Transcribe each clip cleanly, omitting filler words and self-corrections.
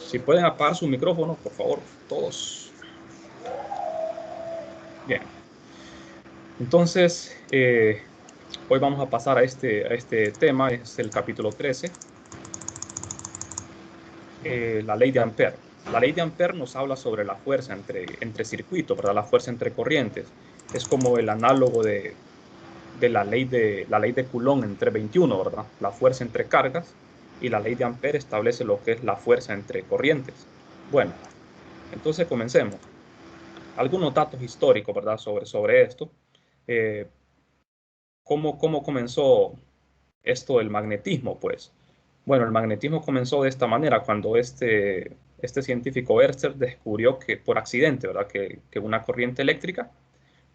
Si pueden apagar su micrófono, por favor, todos. Bien. Entonces, hoy vamos a pasar a este tema, es el capítulo 13, la ley de Ampère. La ley de Ampère nos habla sobre la fuerza entre circuitos, ¿verdad? La fuerza entre corrientes. Es como el análogo de la ley de Coulomb entre 21, ¿verdad? La fuerza entre cargas, y la ley de Ampère establece lo que es la fuerza entre corrientes. Bueno, entonces comencemos. Algunos datos históricos, ¿verdad? Sobre esto. Eh, ¿Cómo comenzó esto del magnetismo? Pues, bueno, el magnetismo comenzó de esta manera cuando este científico Hertz descubrió que por accidente, ¿verdad? Que una corriente eléctrica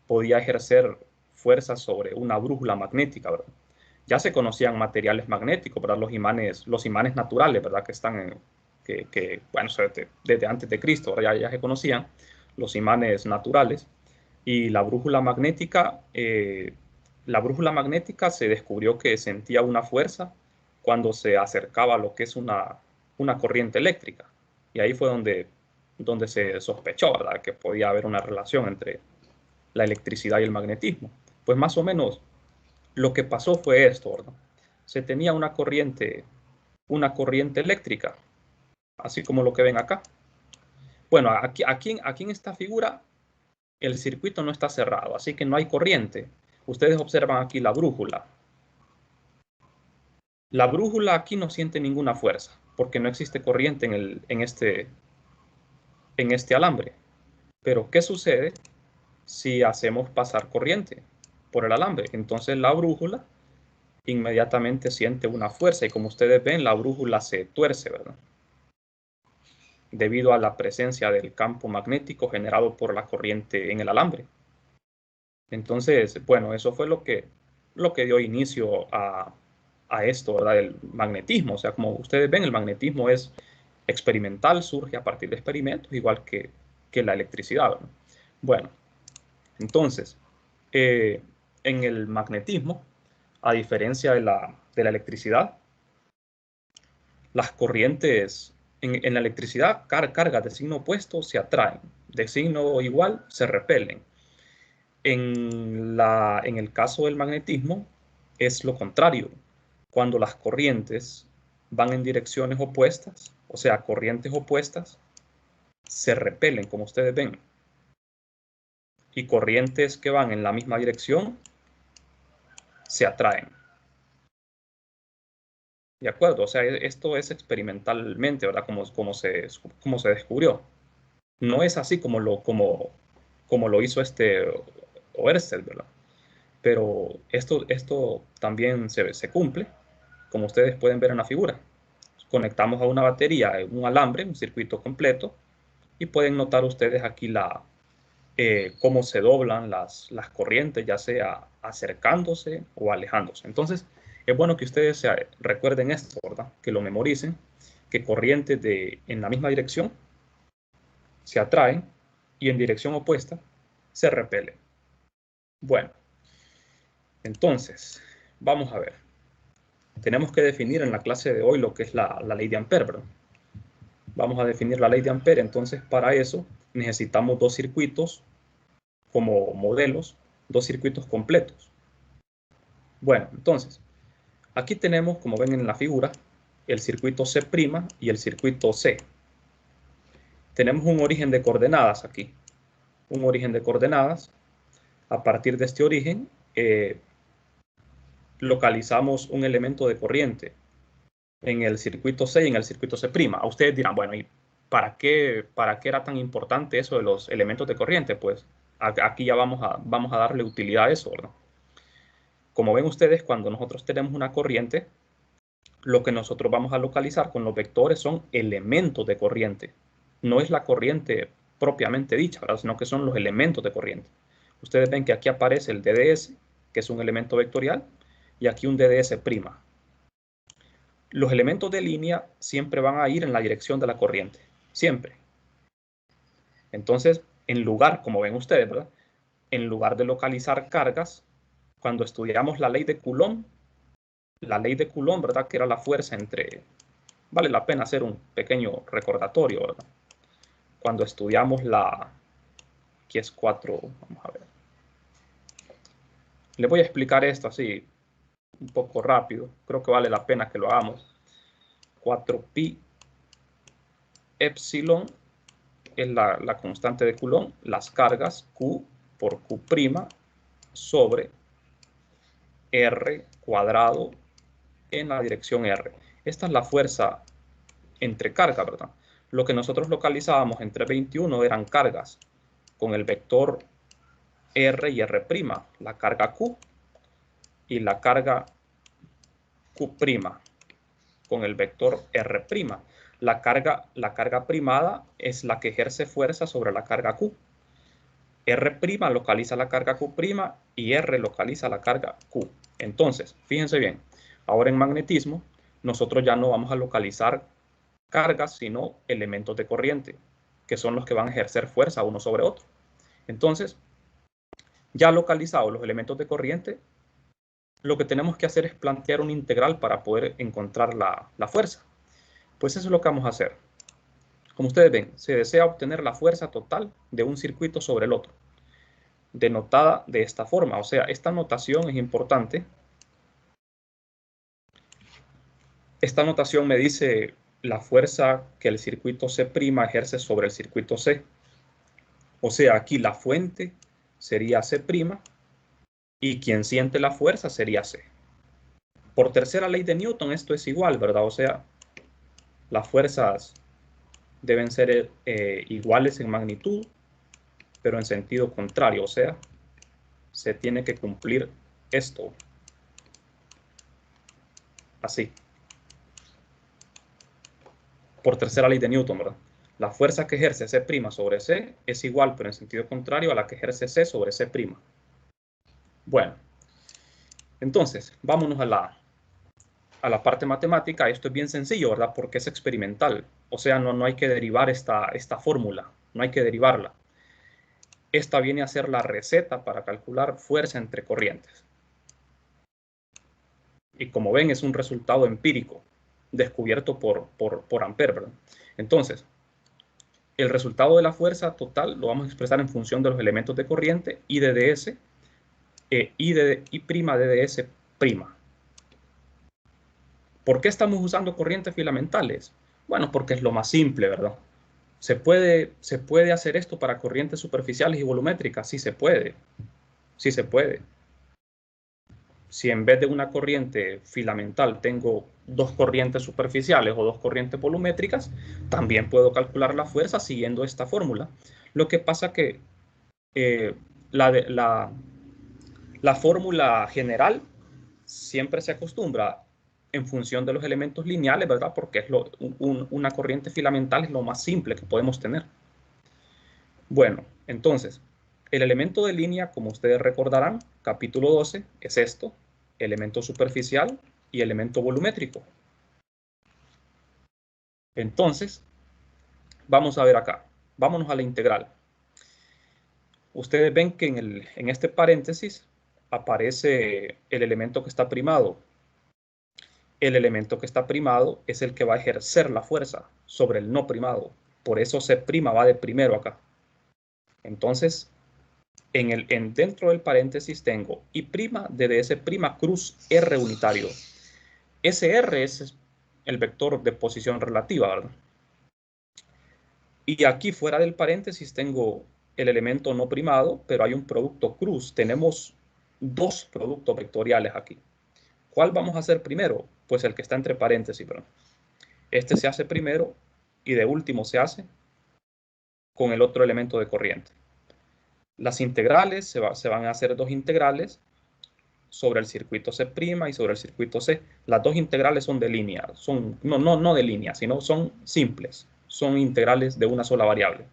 podía ejercer fuerza sobre una brújula magnética, ¿verdad? Ya se conocían materiales magnéticos, ¿verdad? Los imanes naturales, ¿verdad? Que están bueno, desde antes de Cristo, ¿verdad? Ya se conocían los imanes naturales. Y la brújula magnética se descubrió que sentía una fuerza cuando se acercaba a lo que es una corriente eléctrica. Y ahí fue donde se sospechó, ¿verdad? Que podía haber una relación entre la electricidad y el magnetismo. Pues más o menos lo que pasó fue esto, ¿verdad? Se tenía una corriente eléctrica, así como lo que ven acá. Bueno, aquí en esta figura el circuito no está cerrado, así que no hay corriente. Ustedes observan aquí la brújula. La brújula aquí no siente ninguna fuerza, porque no existe corriente en este alambre. Pero, ¿qué sucede si hacemos pasar corriente por el alambre? Entonces la brújula inmediatamente siente una fuerza, y como ustedes ven, la brújula se tuerce, ¿verdad? Debido a la presencia del campo magnético generado por la corriente en el alambre. Entonces, bueno, eso fue lo que dio inicio a esto, ¿verdad? El magnetismo. O sea, como ustedes ven, el magnetismo es experimental, surge a partir de experimentos, igual que la electricidad, ¿verdad? Bueno, entonces, en el magnetismo, a diferencia de la electricidad, las corrientes en la electricidad, cargas de signo opuesto se atraen, de signo igual se repelen. En el caso del magnetismo es lo contrario. Cuando las corrientes van en direcciones opuestas, o sea, corrientes opuestas, se repelen, como ustedes ven. Y corrientes que van en la misma dirección se atraen. ¿De acuerdo? O sea, esto es experimentalmente, ¿verdad? Como se descubrió. No es así como lo hizo Oersted, ¿verdad? Pero esto también se cumple, como ustedes pueden ver en la figura. Conectamos a una batería un alambre, un circuito completo, y pueden notar ustedes aquí cómo se doblan las corrientes, ya sea acercándose o alejándose. Entonces, es bueno que ustedes recuerden esto, ¿verdad? Que lo memoricen, que corrientes en la misma dirección se atraen y en dirección opuesta se repelen. Bueno, entonces, vamos a ver. Tenemos que definir en la clase de hoy lo que es la ley de Ampère, ¿verdad? Vamos a definir la ley de Ampère. Entonces, para eso necesitamos dos circuitos como modelos, dos circuitos completos. Bueno, entonces, aquí tenemos, como ven en la figura, el circuito C' y el circuito C. Tenemos un origen de coordenadas aquí. Un origen de coordenadas. A partir de este origen, localizamos un elemento de corriente en el circuito C y en el circuito C'. A ustedes dirán, bueno, ¿y para qué era tan importante eso de los elementos de corriente? Pues aquí ya vamos a darle utilidad a eso, ¿verdad? Como ven ustedes, cuando nosotros tenemos una corriente, lo que nosotros vamos a localizar con los vectores son elementos de corriente. No es la corriente propiamente dicha, ¿verdad? Sino que son los elementos de corriente. Ustedes ven que aquí aparece el DDS, que es un elemento vectorial, y aquí un DDS'. Los elementos de línea siempre van a ir en la dirección de la corriente, siempre. Entonces, como ven ustedes, ¿verdad? En lugar de localizar cargas, cuando estudiamos la ley de Coulomb, ¿verdad? Que era la fuerza vale la pena hacer un pequeño recordatorio, ¿verdad? Cuando estudiamos aquí es 4, vamos a ver. Les voy a explicar esto así un poco rápido. Creo que vale la pena que lo hagamos. 4pi epsilon es la constante de Coulomb, las cargas Q por Q' sobre R cuadrado en la dirección R. Esta es la fuerza entre carga, ¿verdad? Lo que nosotros localizábamos entre 21 eran cargas con el vector R y R', la carga Q y la carga Q' con el vector R'. La carga primada es la que ejerce fuerza sobre la carga Q. R' localiza la carga Q' y R localiza la carga Q. Entonces, fíjense bien, ahora en magnetismo nosotros ya no vamos a localizar cargas, sino elementos de corriente, que son los que van a ejercer fuerza uno sobre otro. Entonces, ya localizados los elementos de corriente, lo que tenemos que hacer es plantear una integral para poder encontrar la fuerza. Pues eso es lo que vamos a hacer. Como ustedes ven, se desea obtener la fuerza total de un circuito sobre el otro, denotada de esta forma. O sea, esta notación es importante. Esta notación me dice la fuerza que el circuito C' ejerce sobre el circuito C. O sea, aquí la fuente sería C' y quien siente la fuerza sería C. Por tercera ley de Newton esto es igual, ¿verdad? O sea, las fuerzas deben ser iguales en magnitud, pero en sentido contrario. O sea, se tiene que cumplir esto. Así. Por tercera ley de Newton, ¿verdad? La fuerza que ejerce C' sobre C es igual, pero en sentido contrario a la que ejerce C sobre C'. Bueno, entonces, vámonos a la parte matemática. Esto es bien sencillo, ¿verdad? Porque es experimental. O sea, no hay que derivar esta fórmula. No hay que derivarla. Esta viene a ser la receta para calcular fuerza entre corrientes. Y como ven, es un resultado empírico, descubierto por Ampère, ¿verdad? Entonces, el resultado de la fuerza total lo vamos a expresar en función de los elementos de corriente I de ds I de ds'. ¿Por qué estamos usando corrientes filamentales? Bueno, porque es lo más simple, ¿verdad? ¿Se puede hacer esto para corrientes superficiales y volumétricas? Sí se puede. Sí se puede. Si en vez de una corriente filamental tengo dos corrientes superficiales o dos corrientes volumétricas, también puedo calcular la fuerza siguiendo esta fórmula. Lo que pasa que la fórmula general siempre se acostumbra en función de los elementos lineales, ¿verdad? Porque es una corriente filamental es lo más simple que podemos tener. Bueno, entonces, el elemento de línea, como ustedes recordarán, capítulo 12, es esto: elemento superficial y elemento volumétrico. Entonces, vamos a ver acá. Vámonos a la integral. Ustedes ven que en este paréntesis aparece el elemento que está primado. El elemento que está primado es el que va a ejercer la fuerza sobre el no primado. Por eso C' va de primero acá. Entonces, dentro del paréntesis tengo I' de ds' cruz R unitario. Ese R es el vector de posición relativa, ¿verdad? Y aquí fuera del paréntesis tengo el elemento no primado, pero hay un producto cruz. Tenemos dos productos vectoriales aquí. ¿Cuál vamos a hacer primero? Pues el que está entre paréntesis, ¿verdad? Este se hace primero y de último se hace con el otro elemento de corriente. Las integrales se van a hacer dos integrales sobre el circuito C' y sobre el circuito C. Las dos integrales son de línea, no de línea, sino son simples, son integrales de una sola variable.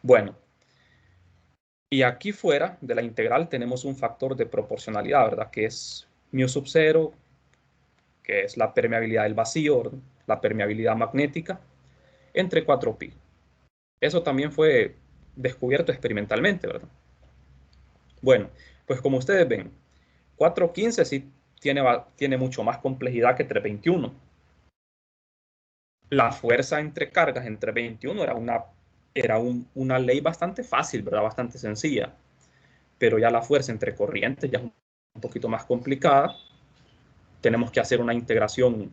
Bueno, y aquí fuera de la integral tenemos un factor de proporcionalidad, ¿verdad? Que es μ sub 0, que es la permeabilidad del vacío, ¿verdad? La permeabilidad magnética, entre 4pi. Eso también fue descubierto experimentalmente, ¿verdad? Bueno, pues como ustedes ven, 415 sí tiene mucho más complejidad que 321. La fuerza entre cargas en 321 era una ley bastante fácil, ¿verdad? Bastante sencilla. Pero ya la fuerza entre corrientes ya es un poquito más complicada. Tenemos que hacer una integración,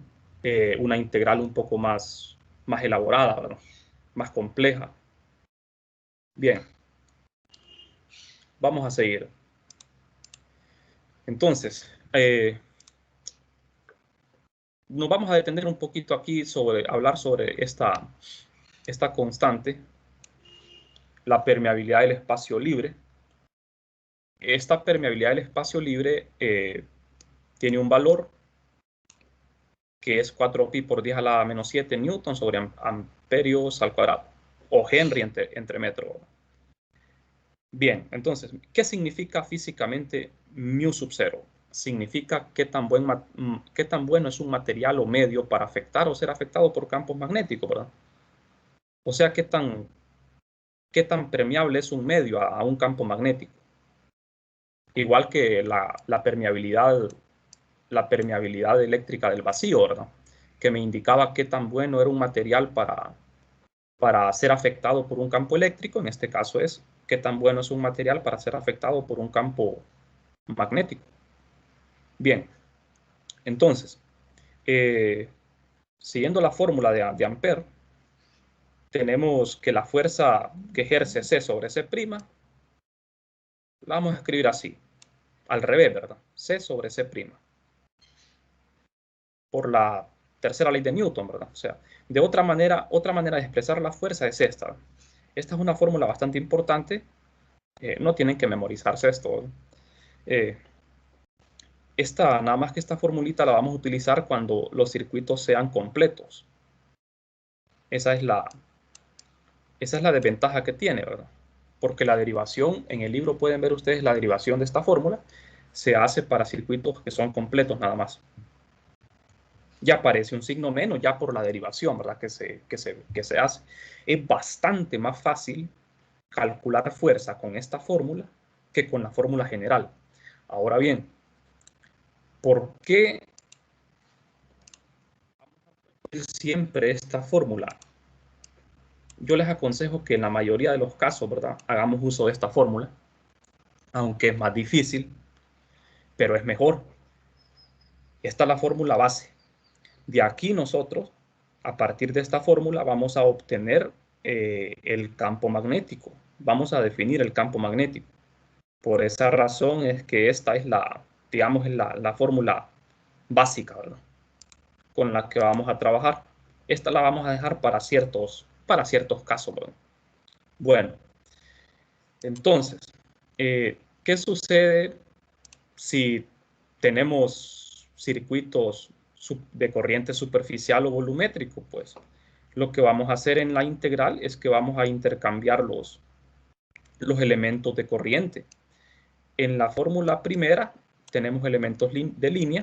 una integral un poco más elaborada, ¿verdad? Más compleja. Bien, vamos a seguir. Entonces, nos vamos a detener un poquito aquí sobre hablar sobre esta constante, la permeabilidad del espacio libre. Esta permeabilidad del espacio libre tiene un valor que es 4pi por 10 a la menos 7 newton sobre amperios al cuadrado, o Henry entre metro. Bien, entonces, ¿qué significa físicamente mu sub 0? Significa qué tan bueno es un material o medio para afectar o ser afectado por campos magnéticos, ¿verdad? O sea, qué tan permeable es un medio a un campo magnético. Igual que la permeabilidad eléctrica del vacío, ¿verdad? Que me indicaba qué tan bueno era un material para ser afectado por un campo eléctrico. En este caso es qué tan bueno es un material para ser afectado por un campo magnético. Bien, entonces, siguiendo la fórmula de Ampère, tenemos que la fuerza que ejerce C sobre C', la vamos a escribir así, al revés, ¿verdad? C sobre C'. Por la tercera ley de Newton, ¿verdad? O sea, de otra manera de expresar la fuerza es esta. Esta es una fórmula bastante importante. No tienen que memorizarse esto. Nada más que esta formulita la vamos a utilizar cuando los circuitos sean completos. Esa es la desventaja que tiene, ¿verdad? Porque la derivación, en el libro pueden ver ustedes la derivación de esta fórmula, se hace para circuitos que son completos nada más. Ya aparece un signo menos ya por la derivación, ¿verdad? Que se hace. Es bastante más fácil calcular fuerza con esta fórmula que con la fórmula general. Ahora bien, ¿por qué siempre esta fórmula? Yo les aconsejo que en la mayoría de los casos, ¿verdad? Hagamos uso de esta fórmula, aunque es más difícil, pero es mejor. Esta es la fórmula base. De aquí nosotros, a partir de esta fórmula, vamos a obtener el campo magnético. Vamos a definir el campo magnético. Por esa razón es que esta es digamos, la fórmula básica, ¿verdad? Con la que vamos a trabajar. Esta la vamos a dejar para ciertos casos, ¿verdad? Bueno, entonces, ¿qué sucede si tenemos circuitos de corriente superficial o volumétrico? Pues lo que vamos a hacer en la integral es que vamos a intercambiar los elementos de corriente. En la fórmula primera tenemos elementos de línea.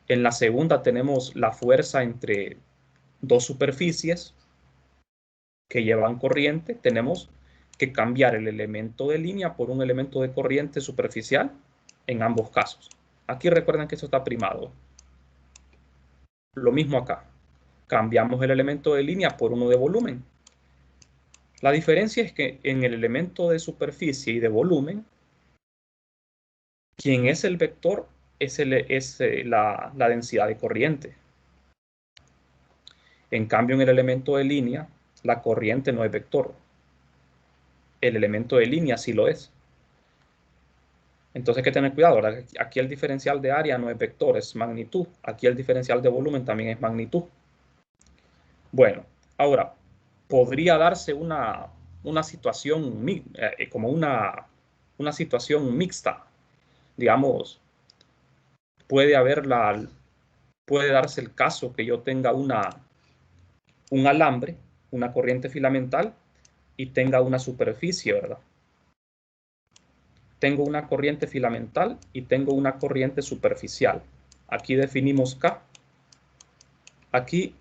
En la segunda tenemos la fuerza entre dos superficies que llevan corriente. Tenemos que cambiar el elemento de línea por un elemento de corriente superficial en ambos casos. Aquí recuerden que esto está primado. Lo mismo acá. Cambiamos el elemento de línea por uno de volumen. La diferencia es que en el elemento de superficie y de volumen, quien es el vector es la densidad de corriente. En cambio, en el elemento de línea, la corriente no es vector. El elemento de línea sí lo es. Entonces hay que tener cuidado, ¿verdad? Aquí el diferencial de área no es vector, es magnitud. Aquí el diferencial de volumen también es magnitud. Bueno, ahora, podría darse una situación como una situación mixta. Digamos, puede darse el caso que yo tenga un alambre, una corriente filamental, y tenga una superficie, ¿verdad? Tengo una corriente filamental y tengo una corriente superficial. Aquí definimos K, aquí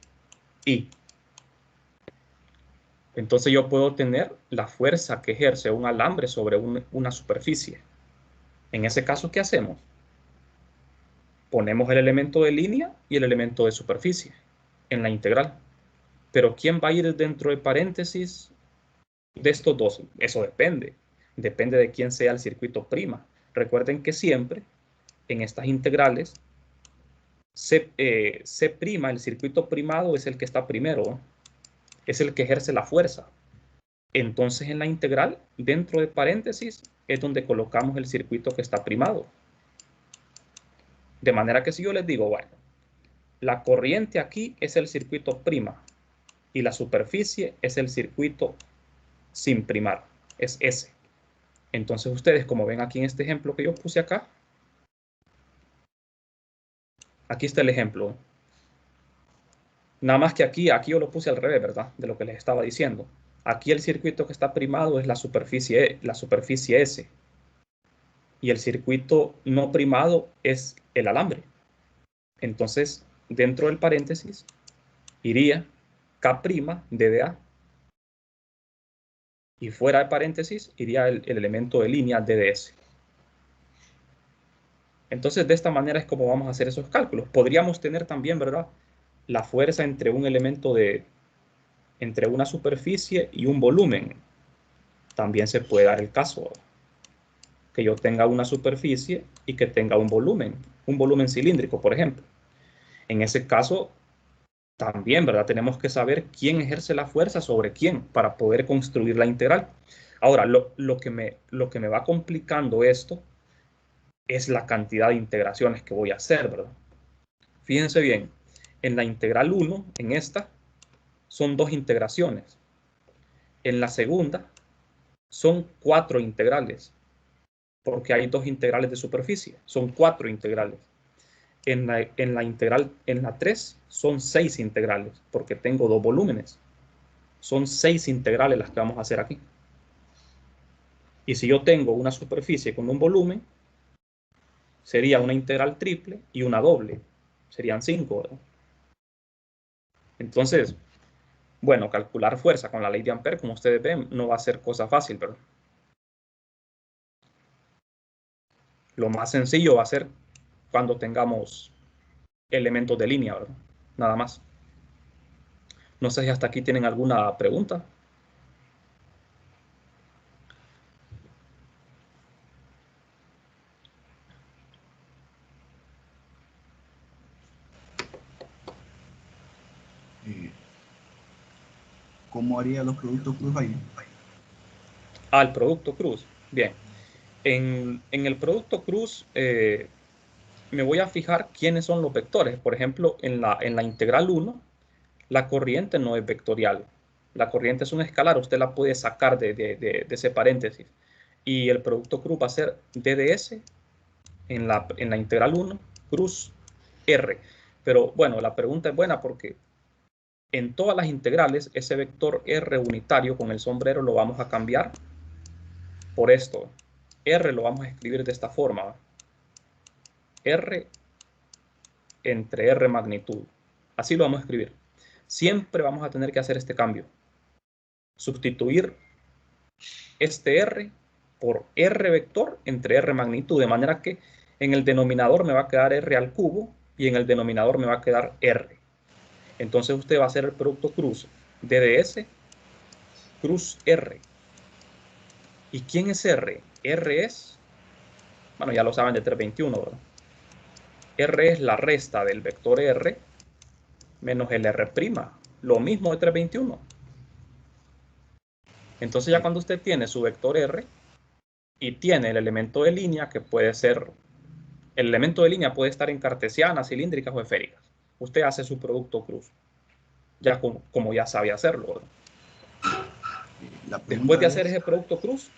I. Entonces yo puedo tener la fuerza que ejerce un alambre sobre una superficie. En ese caso, ¿qué hacemos? Ponemos el elemento de línea y el elemento de superficie en la integral. Pero ¿quién va a ir dentro de paréntesis de estos dos? Eso depende. Depende de quién sea el circuito prima. Recuerden que siempre en estas integrales C', el circuito primado es el que está primero, ¿no? Es el que ejerce la fuerza. Entonces en la integral, dentro de paréntesis, es donde colocamos el circuito que está primado. De manera que si yo les digo, bueno, la corriente aquí es el circuito prima y la superficie es el circuito sin primar, es S. Entonces ustedes, como ven aquí en este ejemplo que yo puse acá, aquí está el ejemplo. Nada más que aquí yo lo puse al revés, ¿verdad? De lo que les estaba diciendo. Aquí el circuito que está primado es la superficie S. Y el circuito no primado es el alambre. Entonces, dentro del paréntesis, iría K' DDA. Y fuera de paréntesis, iría el elemento de línea DDS. Entonces, de esta manera es como vamos a hacer esos cálculos. Podríamos tener también, ¿verdad?, la fuerza entre un elemento entre una superficie y un volumen. También se puede dar el caso que yo tenga una superficie y que tenga un volumen cilíndrico, por ejemplo. En ese caso, también, ¿verdad?, tenemos que saber quién ejerce la fuerza sobre quién para poder construir la integral. Ahora, lo que me va complicando esto es la cantidad de integraciones que voy a hacer, ¿verdad? Fíjense bien, en la integral 1, en esta, son 2 integraciones. En la segunda, son 4 integrales, porque hay 2 integrales de superficie, son 4 integrales. En la integral, en la 3, son 6 integrales, porque tengo 2 volúmenes. Son 6 integrales las que vamos a hacer aquí. Y si yo tengo una superficie con un volumen, sería una integral triple y una doble. Serían 5, ¿verdad? Entonces, bueno, calcular fuerza con la ley de Ampère, como ustedes ven, no va a ser cosa fácil, ¿verdad? Lo más sencillo va a ser cuando tengamos elementos de línea, ¿verdad? Nada más. No sé si hasta aquí tienen alguna pregunta. ¿Cómo haría los productos cruz ahí? El producto cruz. Bien. En el producto cruz me voy a fijar quiénes son los vectores. Por ejemplo, en la integral 1, la corriente no es vectorial. La corriente es un escalar. Usted la puede sacar de ese paréntesis. Y el producto cruz va a ser DDS en la integral 1, cruz R. Pero bueno, la pregunta es buena porque en todas las integrales, ese vector R unitario con el sombrero lo vamos a cambiar por esto. R lo vamos a escribir de esta forma. R entre R magnitud. Así lo vamos a escribir. Siempre vamos a tener que hacer este cambio. Sustituir este R por R vector entre R magnitud. De manera que en el denominador me va a quedar R al cubo y en el denominador me va a quedar R. Entonces usted va a hacer el producto cruz DDS cruz R. ¿Y quién es R? R es, bueno, ya lo saben de 321, ¿verdad? R es la resta del vector R menos el R', lo mismo de 321. Entonces ya cuando usted tiene su vector R y tiene el elemento de línea, que puede ser, el elemento de línea puede estar en cartesianas, cilíndricas o esféricas. Usted hace su producto cruz, ya como ya sabe hacerlo, ¿verdad? La Después de pregunta hacer es, ese producto cruz,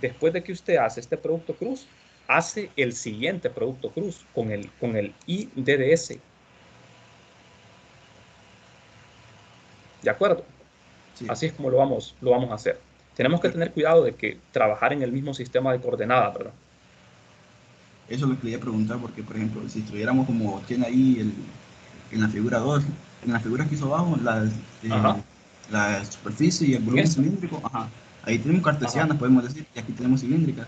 después de que usted hace este producto cruz, hace el siguiente producto cruz con el IDDS. ¿De acuerdo? sí, Así es como lo vamos a hacer. Tenemos que pero tener cuidado de que trabajar en el mismo sistema de coordenadas, ¿verdad? eso lo quería preguntar porque, por ejemplo, si estuviéramos como tiene ahí en la figura 2, en las figuras que hizo abajo, Ajá, la superficie y el en volumen esta. cilíndrico, ajá, ahí tenemos Ajá, cartesianas, podemos decir, y aquí tenemos cilíndricas,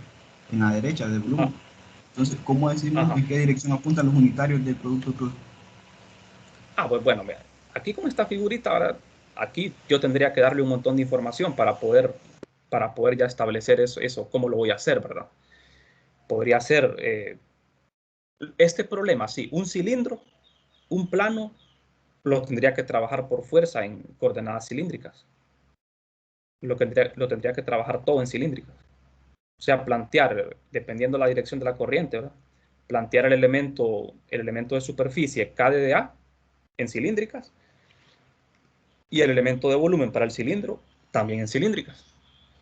en la derecha del ah, volumen. Entonces, ¿cómo decimos en qué dirección apuntan los unitarios del producto cruz? Pues bueno, mira, aquí con esta figurita, ahora, aquí yo tendría que darle un montón de información para poder ya establecer eso, cómo lo voy a hacer, ¿verdad? Podría ser este problema, sí, un cilindro, un plano, lo tendría que trabajar por fuerza en coordenadas cilíndricas. Lo tendría que trabajar todo en cilíndricas. O sea, plantear, dependiendo de la dirección de la corriente, ¿verdad? Plantear el elemento de superficie KDA en cilíndricas y el elemento de volumen para el cilindro también en cilíndricas.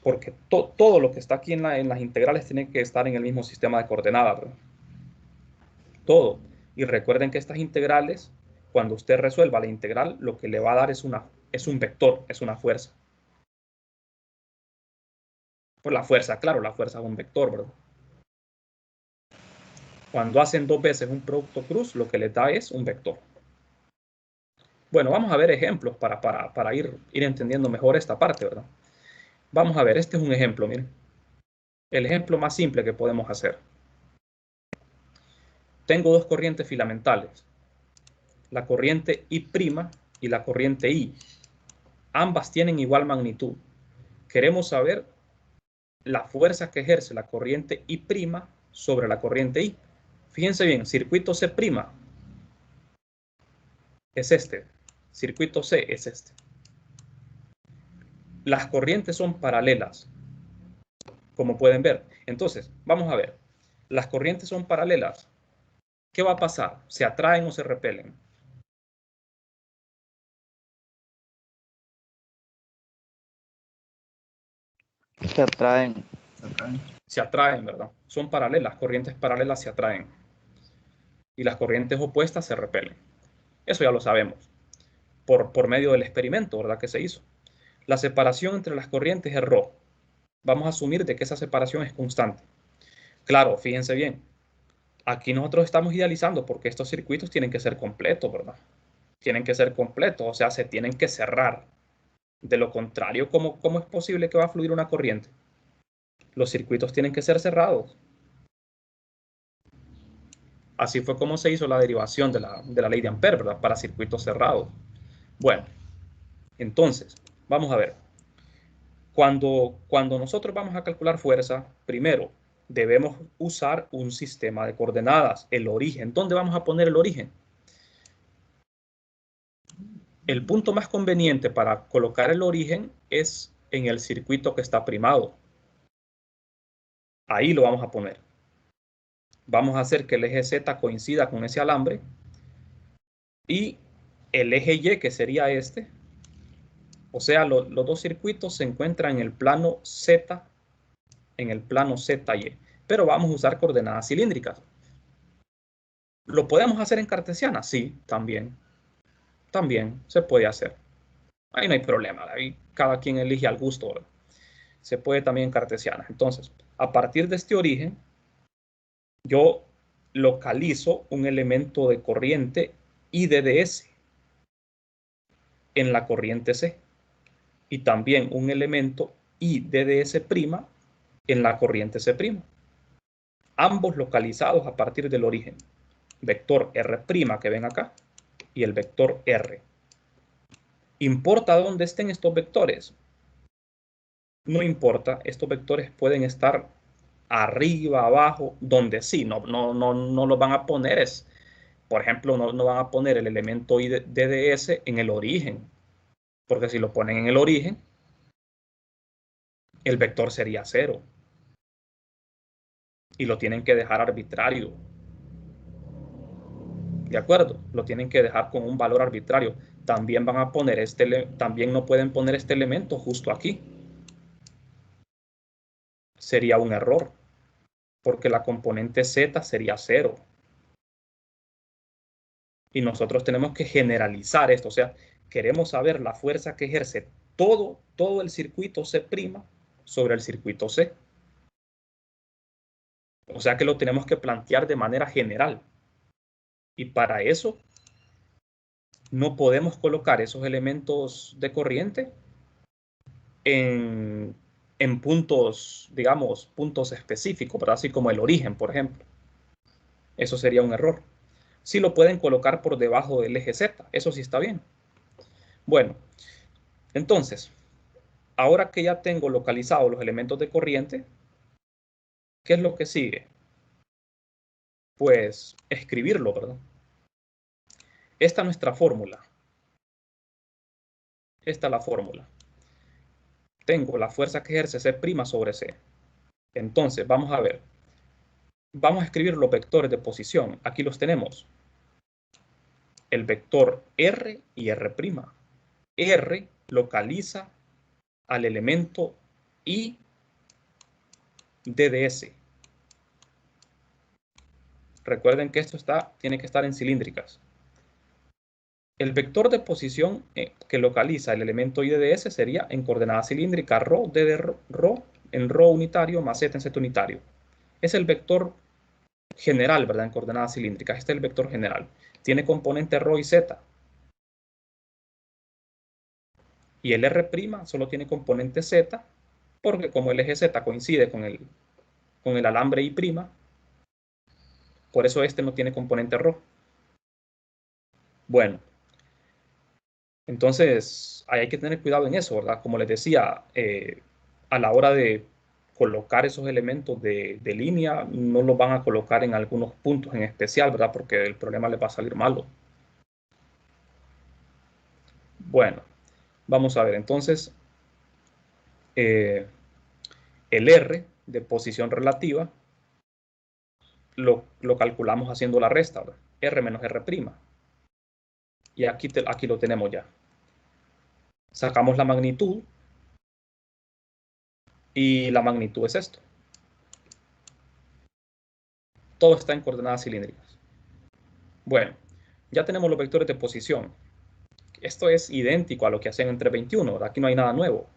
Porque todo lo que está aquí en las integrales tiene que estar en el mismo sistema de coordenadas, ¿verdad? Todo. Y recuerden que estas integrales, cuando usted resuelva la integral, lo que le va a dar es un vector, es una fuerza. Pues la fuerza, claro, la fuerza es un vector, ¿verdad? Cuando hacen dos veces un producto cruz, lo que les da es un vector. Bueno, vamos a ver ejemplos para ir entendiendo mejor esta parte, ¿verdad? Vamos a ver, este es un ejemplo, miren. El ejemplo más simple que podemos hacer. Tengo dos corrientes filamentales, la corriente I' y la corriente I. Ambas tienen igual magnitud. Queremos saber la fuerza que ejerce la corriente I' sobre la corriente I. Fíjense bien, circuito C' es este, circuito C es este. Las corrientes son paralelas, como pueden ver. Entonces, vamos a ver. Las corrientes son paralelas. ¿Qué va a pasar? ¿Se atraen o se repelen? Se atraen. Se atraen, ¿verdad? Son paralelas, corrientes paralelas se atraen. Y las corrientes opuestas se repelen. Eso ya lo sabemos. Por medio del experimento, ¿verdad? Que se hizo. La separación entre las corrientes es ρ. Vamos a asumir de que esa separación es constante. Claro, fíjense bien. Aquí nosotros estamos idealizando porque estos circuitos tienen que ser completos, ¿verdad? Tienen que ser completos, o sea, se tienen que cerrar. De lo contrario, ¿cómo es posible que va a fluir una corriente? Los circuitos tienen que ser cerrados. Así fue como se hizo la derivación de la ley de Ampère, ¿verdad? Para circuitos cerrados. Bueno, entonces, vamos a ver. Cuando nosotros vamos a calcular fuerza, primero debemos usar un sistema de coordenadas, el origen. ¿Dónde vamos a poner el origen? El punto más conveniente para colocar el origen es en el circuito que está primado. Ahí lo vamos a poner. Vamos a hacer que el eje Z coincida con ese alambre y el eje Y, que sería este, o sea, los dos circuitos se encuentran en el plano Z, ZY, pero vamos a usar coordenadas cilíndricas. ¿Lo podemos hacer en cartesiana? Sí, también se puede hacer. Ahí no hay problema, ahí cada quien elige al gusto, ¿verdad? Se puede también en cartesiana. Entonces, a partir de este origen, yo localizo un elemento de corriente IDDS en la corriente C y también un elemento IDDS' en la corriente C', ambos localizados a partir del origen. Vector R' que ven acá y el vector R. ¿Importa dónde estén estos vectores? No importa, estos vectores pueden estar arriba, abajo, donde sí, no lo van a poner, por ejemplo, no van a poner el elemento IDDS en el origen, porque si lo ponen en el origen, el vector sería 0. Y lo tienen que dejar arbitrario. ¿De acuerdo? Lo tienen que dejar con un valor arbitrario. También van a poner también no pueden poner este elemento justo aquí. Sería un error, porque la componente Z sería 0. Y nosotros tenemos que generalizar esto, o sea, queremos saber la fuerza que ejerce todo el circuito C' sobre el circuito C. O sea que lo tenemos que plantear de manera general. Y para eso no podemos colocar esos elementos de corriente en puntos, digamos, puntos específicos, ¿verdad? Así como el origen, por ejemplo. Eso sería un error. Sí lo pueden colocar por debajo del eje Z, eso sí está bien. Bueno, entonces, ahora que ya tengo localizados los elementos de corriente, ¿qué es lo que sigue? Pues escribirlo, ¿verdad? Esta es nuestra fórmula. Esta es la fórmula. Tengo la fuerza que ejerce C' sobre C. Entonces, vamos a ver. Vamos a escribir los vectores de posición. Aquí los tenemos. El vector R y R'. R localiza al elemento I DDS. Recuerden que esto tiene que estar en cilíndricas. El vector de posición que localiza el elemento I DDS sería en coordenada cilíndrica ρ, d de ρ, en ρ unitario más z en z unitario. Es el vector general, ¿verdad? En coordenadas cilíndricas. Este es el vector general. Tiene componente ρ y z. Y el R' solo tiene componente z, porque como el eje z coincide con el alambre I', por eso este no tiene componente ρ. Bueno, entonces hay que tener cuidado en eso, ¿verdad? Como les decía, a la hora de colocar esos elementos de línea, no los van a colocar en algunos puntos en especial, ¿verdad? Porque el problema les va a salir malo. Bueno, vamos a ver, entonces, el R de posición relativa lo calculamos haciendo la resta, ¿verdad? R menos R'. Y aquí lo tenemos ya. Sacamos la magnitud y la magnitud es esto. Todo está en coordenadas cilíndricas. Bueno, ya tenemos los vectores de posición. Esto es idéntico a lo que hacen entre 21, ¿verdad? Aquí no hay nada nuevo.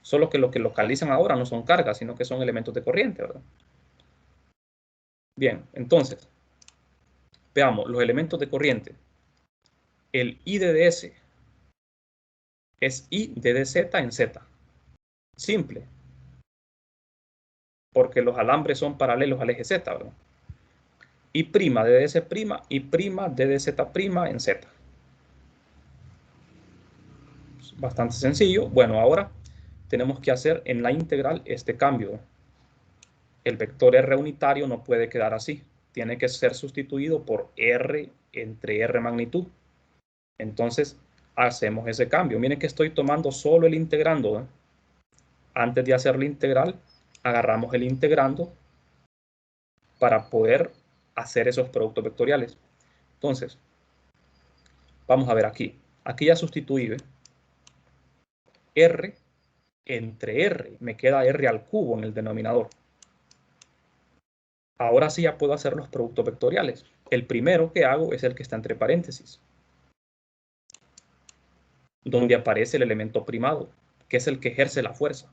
Solo que lo que localizan ahora no son cargas, sino que son elementos de corriente, ¿verdad? Bien, entonces, veamos los elementos de corriente. El I DDS es I DDZ en Z. Simple. Porque los alambres son paralelos al eje Z, ¿verdad? I' DDS', I' DDZ' en Z. Bastante sencillo. Bueno, ahora tenemos que hacer en la integral este cambio. El vector R unitario no puede quedar así. Tiene que ser sustituido por R entre R magnitud. Entonces, hacemos ese cambio. Miren que estoy tomando solo el integrando, ¿eh? Antes de hacer la integral, agarramos el integrando para poder hacer esos productos vectoriales. Entonces, vamos a ver aquí. Aquí ya sustituí, ¿eh? R entre R. Me queda R al cubo en el denominador. Ahora sí ya puedo hacer los productos vectoriales. El primero que hago es el que está entre paréntesis, donde aparece el elemento primado, que es el que ejerce la fuerza.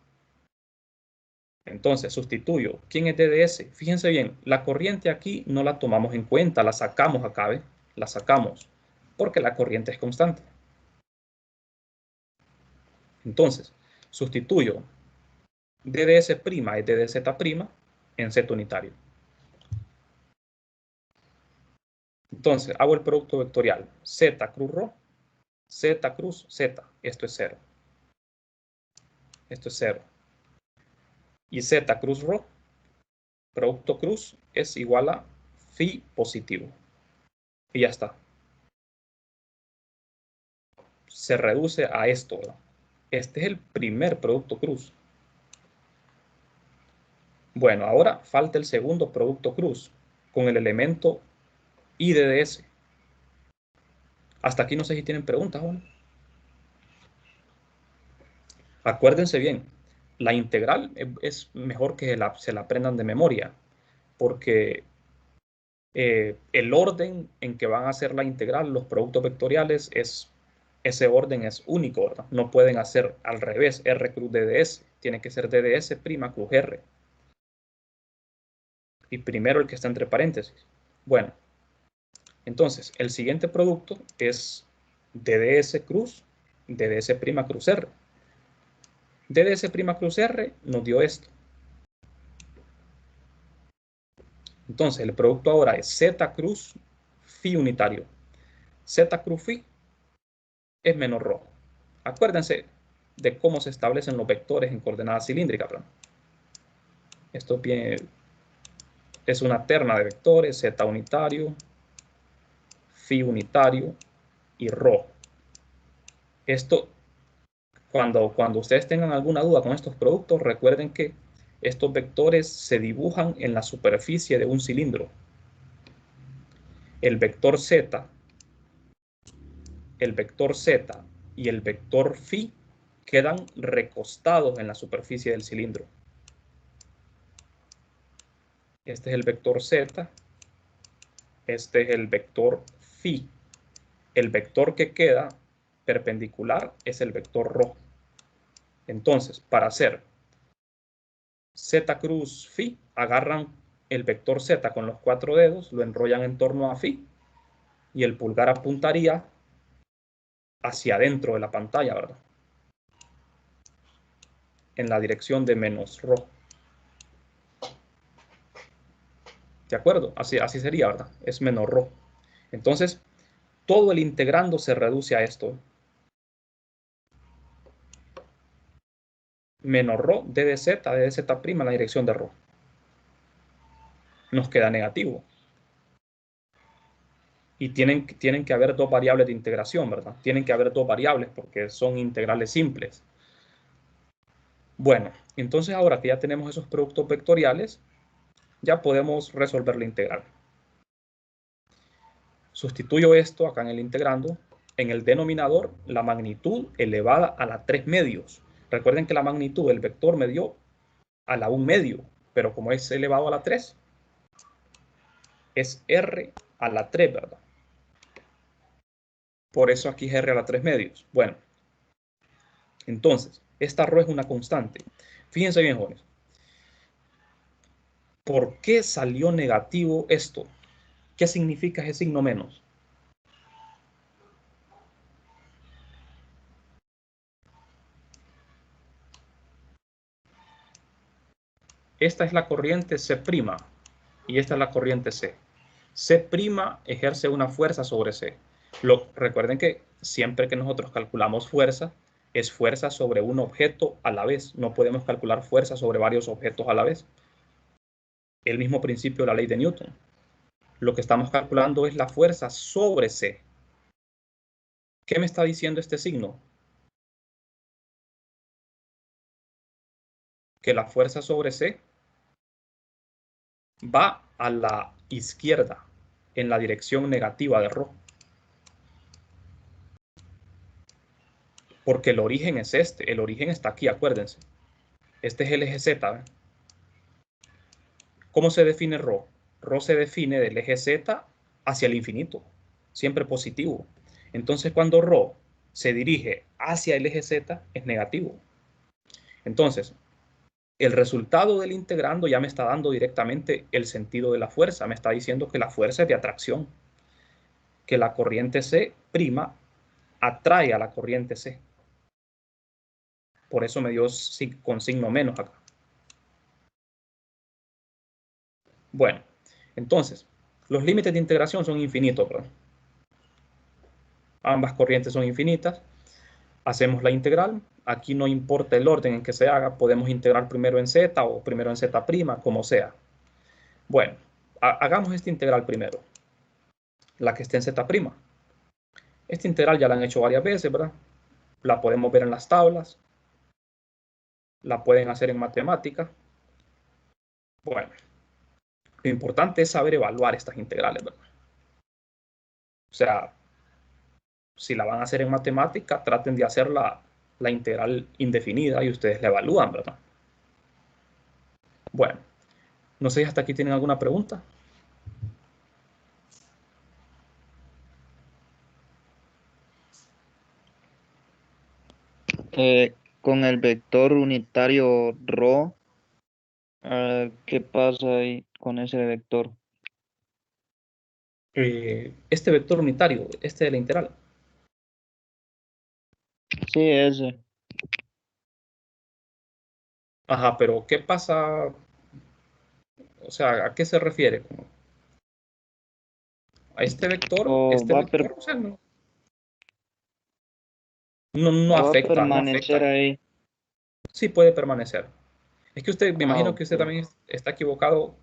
Entonces sustituyo. ¿Quién es DDS? Fíjense bien, la corriente aquí no la tomamos en cuenta, la sacamos acá, ¿ve? La sacamos, porque la corriente es constante. Entonces, sustituyo DDS' es DDZ' en Z unitario. Entonces, hago el producto vectorial. Z cruz ρ, Z cruz Z. Esto es 0. Esto es 0. Y Z cruz ρ, producto cruz, es igual a phi positivo. Y ya está. Se reduce a esto, ¿verdad? Este es el primer producto cruz. Bueno, ahora falta el segundo producto cruz con el elemento IDDS. Hasta aquí no sé si tienen preguntas, ¿no? Acuérdense bien, la integral es mejor que se la aprendan de memoria, porque el orden en que van a hacer la integral, los productos vectoriales, ese orden es único, ¿verdad? No pueden hacer al revés, R cruz DDS, tiene que ser DDS' cruz R. Y primero el que está entre paréntesis. Bueno, entonces el siguiente producto es DDS cruz DDS' cruz R. DDS' cruz R nos dio esto. Entonces, el producto ahora es Z cruz phi unitario. Z cruz phi es menos ρ. Acuérdense de cómo se establecen los vectores en coordenadas cilíndricas, ¿verdad? Esto es una terna de vectores, Z unitario, phi unitario y ρ. Esto, cuando ustedes tengan alguna duda con estos productos, recuerden que estos vectores se dibujan en la superficie de un cilindro. El vector Z y el vector phi quedan recostados en la superficie del cilindro. Este es el vector Z, este es el vector phi. El vector que queda perpendicular es el vector ρ. Entonces, para hacer Z cruz phi, agarran el vector Z con los 4 dedos, lo enrollan en torno a phi y el pulgar apuntaría hacia adentro de la pantalla, ¿verdad? En la dirección de menos ρ. ¿De acuerdo? Así sería, ¿verdad? Es menos ρ. Entonces, todo el integrando se reduce a esto. Menos ρ d de z prima en la dirección de ρ. Nos queda negativo. Y tienen que haber dos variables de integración, ¿verdad? Tienen que haber dos variables porque son integrales simples. Bueno, entonces ahora que ya tenemos esos productos vectoriales, ya podemos resolver la integral. Sustituyo esto acá en el integrando. En el denominador, la magnitud elevada a la 3 medios. Recuerden que la magnitud del vector me dio a la 1 medio, pero como es elevado a la 3, es r a la 3, ¿verdad? Por eso aquí es r a la 3 medios. Bueno, entonces, esta ρ es una constante. Fíjense bien, jóvenes. ¿Por qué salió negativo esto? ¿Qué significa ese signo menos? Esta es la corriente C' y esta es la corriente C. C' ejerce una fuerza sobre C. Recuerden que siempre que nosotros calculamos fuerza, es fuerza sobre un objeto a la vez. No podemos calcular fuerza sobre varios objetos a la vez. El mismo principio de la ley de Newton. Lo que estamos calculando es la fuerza sobre C. ¿Qué me está diciendo este signo? Que la fuerza sobre C va a la izquierda, en la dirección negativa de ρ. Porque el origen es este, el origen está aquí, acuérdense. Este es el eje Z. ¿Ve? ¿Cómo se define ρ? ρ se define del eje Z hacia el infinito, siempre positivo. Entonces cuando ρ se dirige hacia el eje Z es negativo. Entonces, el resultado del integrando ya me está dando directamente el sentido de la fuerza. Me está diciendo que la fuerza es de atracción, que la corriente C' atrae a la corriente C. Por eso me dio con signo menos acá. Bueno, entonces, los límites de integración son infinitos, ¿verdad? Ambas corrientes son infinitas. Hacemos la integral. Aquí no importa el orden en que se haga. Podemos integrar primero en z o primero en z', como sea. Bueno, hagamos esta integral primero. La que esté en z'. Esta integral ya la han hecho varias veces, ¿verdad? La podemos ver en las tablas. La pueden hacer en matemática. Bueno, lo importante es saber evaluar estas integrales, ¿verdad? O sea, si la van a hacer en matemática, traten de hacer la integral indefinida y ustedes la evalúan, ¿verdad? Bueno, no sé si hasta aquí tienen alguna pregunta. Con el vector unitario ρ, ¿qué pasa ahí con ese vector? Este vector unitario, este de la integral. Sí, ese. Ajá, pero ¿qué pasa? O sea, ¿a qué se refiere? A este vector, O va a, o sea, no o va a afecta, no permanecer afecta. ahí. Sí puede permanecer. Es que usted, me Ah, imagino que usted ok. también está equivocado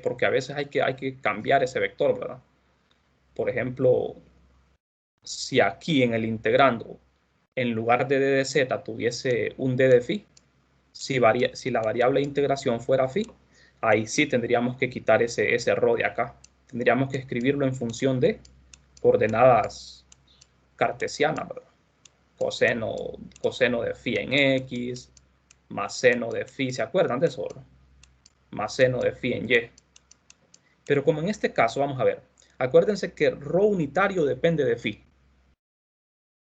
porque a veces hay que cambiar ese vector, ¿verdad? Por ejemplo, si aquí en el integrando, en lugar de d de z tuviese un d de phi, si la variable de integración fuera phi, ahí sí tendríamos que quitar ese rho de acá. Tendríamos que escribirlo en función de coordenadas cartesianas, ¿verdad? Coseno, coseno de phi en x, más seno de phi, ¿se acuerdan de eso? Más seno de phi en y. Pero como en este caso, vamos a ver, acuérdense que rho unitario depende de phi,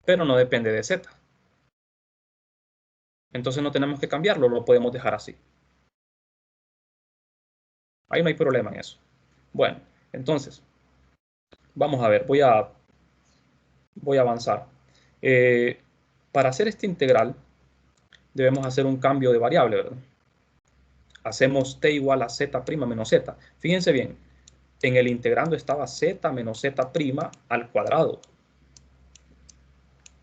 pero no depende de z. Entonces no tenemos que cambiarlo, lo podemos dejar así. Ahí no hay problema en eso. Bueno, entonces, vamos a ver, voy a avanzar. Para hacer este integral, debemos hacer un cambio de variable, ¿verdad? Hacemos t igual a z' menos z. Fíjense bien, en el integrando estaba z menos z' al cuadrado,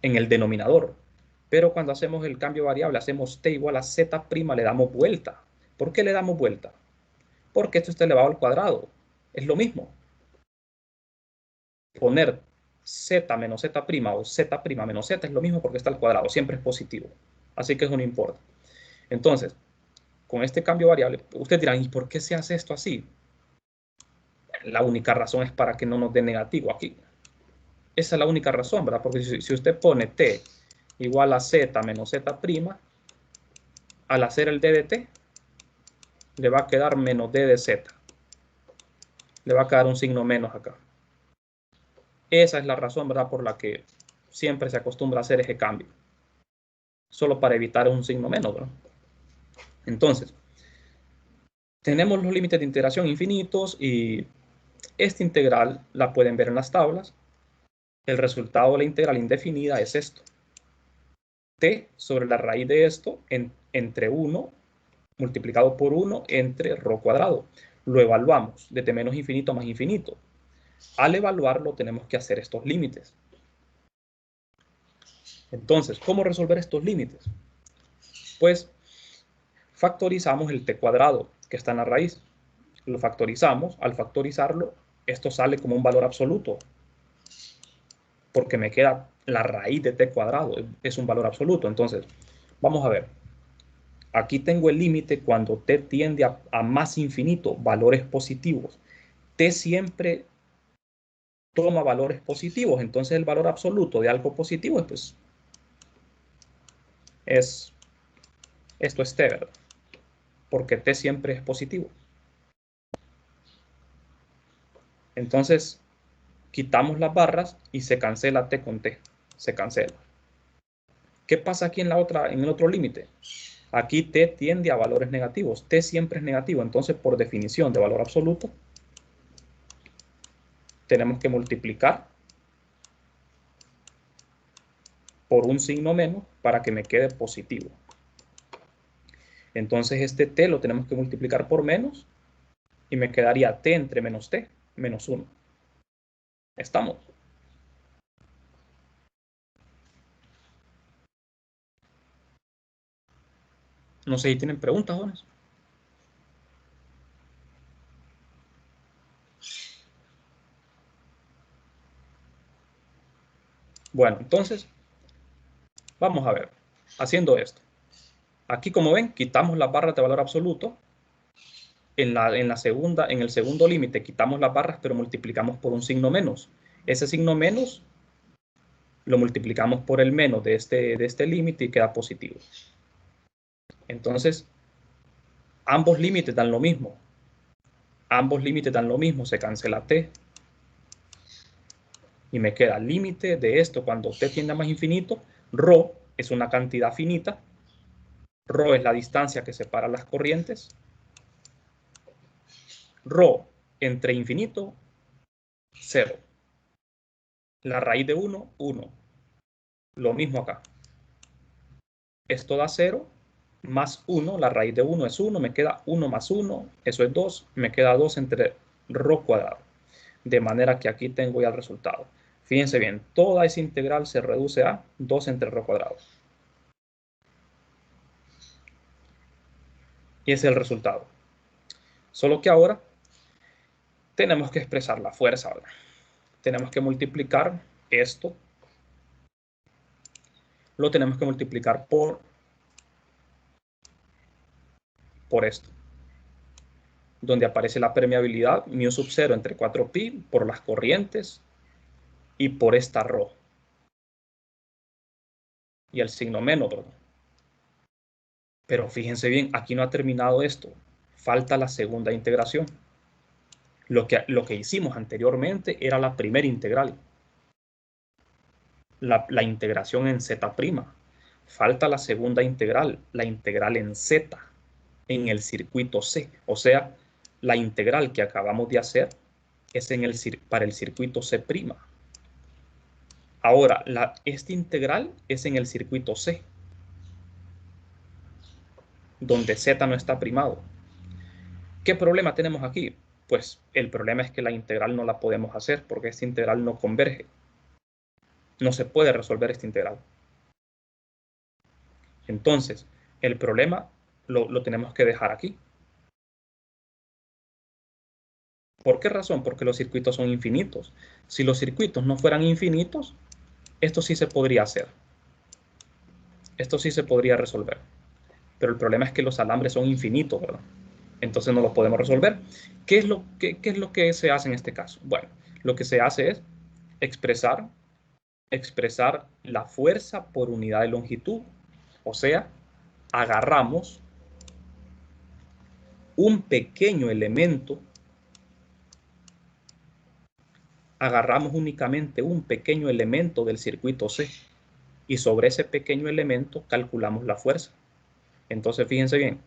en el denominador. Pero cuando hacemos el cambio de variable, hacemos t igual a z', le damos vuelta. ¿Por qué le damos vuelta? Porque esto está elevado al cuadrado. Es lo mismo. Poner z menos z' o z' menos z es lo mismo porque está al cuadrado. Siempre es positivo. Así que eso no importa. Entonces, con este cambio de variable, ustedes dirán, ¿y por qué se hace esto así? La única razón es para que no nos dé negativo aquí. Esa es la única razón, ¿verdad? Porque si usted pone t igual a z menos z', al hacer el d de t, le va a quedar menos d de z. Le va a quedar un signo menos acá. Esa es la razón, ¿verdad? Por la que siempre se acostumbra a hacer ese cambio. Solo para evitar un signo menos, ¿verdad? Entonces, tenemos los límites de integración infinitos y esta integral la pueden ver en las tablas. El resultado de la integral indefinida es esto. T sobre la raíz de esto entre 1 multiplicado por 1 entre rho cuadrado. Lo evaluamos desde menos infinito a más infinito. Al evaluarlo tenemos que hacer estos límites. Entonces, ¿cómo resolver estos límites? Pues factorizamos el t cuadrado que está en la raíz. Lo factorizamos. Al factorizarlo, esto sale como un valor absoluto, porque me queda la raíz de t cuadrado. Es un valor absoluto. Entonces, vamos a ver. Aquí tengo el límite cuando t tiende a más infinito, valores positivos. T siempre toma valores positivos, entonces el valor absoluto de algo positivo pues, esto es t, ¿verdad? Porque t siempre es positivo. Entonces, quitamos las barras y se cancela t con t. Se cancela. ¿Qué pasa aquí en el otro límite? Aquí t tiende a valores negativos. T siempre es negativo. Entonces, por definición de valor absoluto, tenemos que multiplicar por un signo menos para que me quede positivo. Entonces, este t lo tenemos que multiplicar por menos y me quedaría t entre menos t, menos 1. ¿Estamos? No sé si tienen preguntas, jóvenes. Bueno, entonces, vamos a ver. Haciendo esto. Aquí, como ven, quitamos las barras de valor absoluto. En el segundo límite, quitamos las barras, pero multiplicamos por un signo menos. Ese signo menos lo multiplicamos por el menos de este límite y queda positivo. Entonces, ambos límites dan lo mismo. Ambos límites dan lo mismo, se cancela t. Y me queda límite de esto cuando t tiende a más infinito. Rho es una cantidad finita. Rho es la distancia que separa las corrientes. Rho entre infinito, 0. La raíz de 1, 1. Lo mismo acá. Esto da 0 más 1, la raíz de 1 es 1, me queda 1 más 1, eso es 2, me queda 2 entre ρ cuadrado. De manera que aquí tengo ya el resultado. Fíjense bien, toda esa integral se reduce a 2 entre ρ cuadrado. Y ese es el resultado. Solo que ahora tenemos que expresar la fuerza, ¿verdad? Tenemos que multiplicar esto. Lo tenemos que multiplicar por esto, donde aparece la permeabilidad μ sub 0 entre 4pi por las corrientes y por esta ρ. Y el signo menos, ¿verdad? Pero fíjense bien, aquí no ha terminado esto. Falta la segunda integración. Lo que hicimos anteriormente era la primera integral. La integración en z'. Falta la segunda integral, la integral en z, en el circuito C. O sea, la integral que acabamos de hacer es para el circuito C'. Ahora, esta integral es en el circuito C, donde z no está primado. ¿Qué problema tenemos aquí? Pues el problema es que la integral no la podemos hacer porque esta integral no converge. No se puede resolver esta integral. Entonces, el problema lo tenemos que dejar aquí. ¿Por qué razón? Porque los circuitos son infinitos. Si los circuitos no fueran infinitos, esto sí se podría hacer. Esto sí se podría resolver. Pero el problema es que los alambres son infinitos, ¿verdad? Entonces no lo podemos resolver. ¿Qué es lo que se hace en este caso? Bueno, lo que se hace es expresar la fuerza por unidad de longitud. O sea, agarramos un pequeño elemento, agarramos únicamente un pequeño elemento del circuito C y sobre ese pequeño elemento calculamos la fuerza. Entonces, fíjense bien,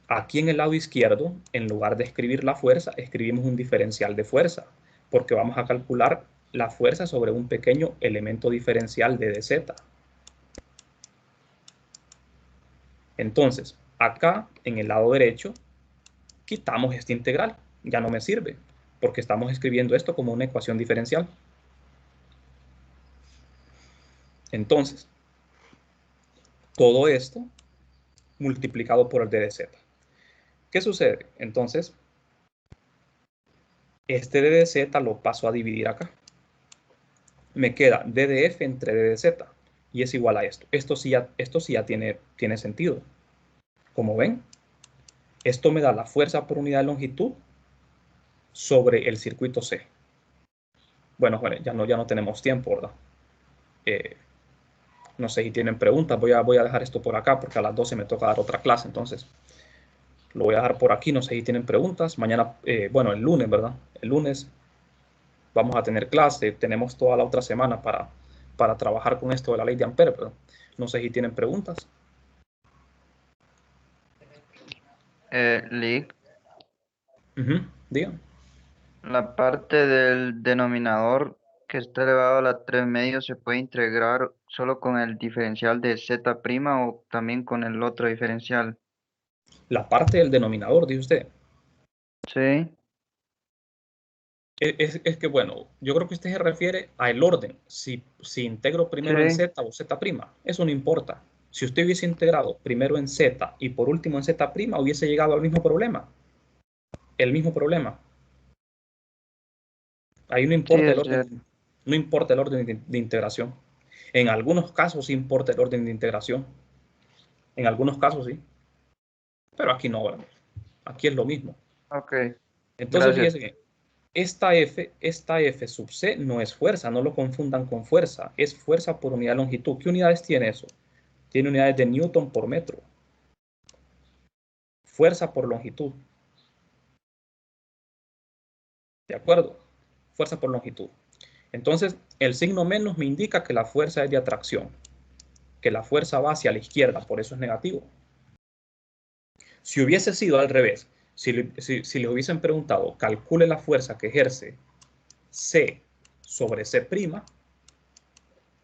aquí en el lado izquierdo, en lugar de escribir la fuerza, escribimos un diferencial de fuerza, porque vamos a calcular la fuerza sobre un pequeño elemento diferencial de dz. Entonces, acá en el lado derecho, quitamos esta integral. Ya no me sirve, porque estamos escribiendo esto como una ecuación diferencial. Entonces, todo esto multiplicado por el d de z. ¿Qué sucede? Entonces, este d de z lo paso a dividir acá. Me queda d de f entre d de z y es igual a esto. Esto sí ya tiene sentido. Como ven, esto me da la fuerza por unidad de longitud sobre el circuito C. Bueno, ya no tenemos tiempo, ¿verdad? No sé si tienen preguntas. Voy a dejar esto por acá porque a las 12 me toca dar otra clase. Entonces, lo voy a dejar por aquí. No sé si tienen preguntas. Mañana, bueno, el lunes, ¿verdad? El lunes vamos a tener clase. Tenemos toda la otra semana para trabajar con esto de la ley de Ampere, ¿verdad? No sé si tienen preguntas. Lick, Digan. la parte del denominador que está elevado a la 3 medios se puede integrar solo con el diferencial de z' o también con el otro diferencial. La parte del denominador, dice usted. Sí, Es que, bueno, yo creo que usted se refiere al orden. Si integro primero en sí, z o z', eso no importa. Si usted hubiese integrado primero en z y por último en z', hubiese llegado al mismo problema. El mismo problema. Ahí no sí, importa el es cierto. orden, no importa el orden de integración. En algunos casos sí importa el orden de integración. En algunos casos sí. Pero aquí no, ¿verdad? Aquí es lo mismo. Ok, Entonces, gracias. fíjese bien. Esta F sub C no es fuerza, no lo confundan con fuerza, es fuerza por unidad de longitud. ¿Qué unidades tiene eso? Tiene unidades de Newton por metro. Fuerza por longitud. ¿De acuerdo? Fuerza por longitud. Entonces, el signo menos me indica que la fuerza es de atracción, que la fuerza va hacia la izquierda, por eso es negativo. Si hubiese sido al revés, si les hubiesen preguntado, calcule la fuerza que ejerce C sobre C',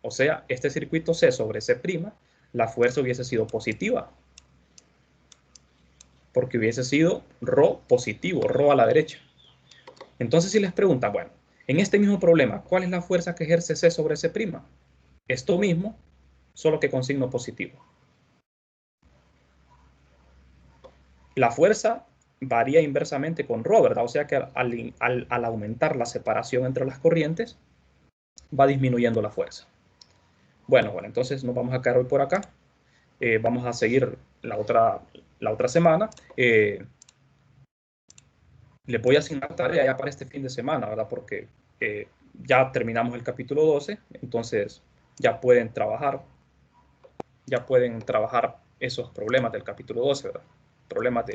o sea, este circuito C sobre C', la fuerza hubiese sido positiva. Porque hubiese sido ρ positivo, ρ a la derecha. Entonces, si les preguntan, bueno, en este mismo problema, ¿cuál es la fuerza que ejerce C sobre C'? Esto mismo, solo que con signo positivo. La fuerza varía inversamente con ρ, ¿verdad? O sea que al aumentar la separación entre las corrientes, va disminuyendo la fuerza. Bueno, entonces nos vamos a quedar hoy por acá. Vamos a seguir la otra semana. Les voy a asignar tarea ya para este fin de semana, ¿verdad? Porque ya terminamos el capítulo 12, entonces ya pueden trabajar esos problemas del capítulo 12, ¿verdad? Problemas de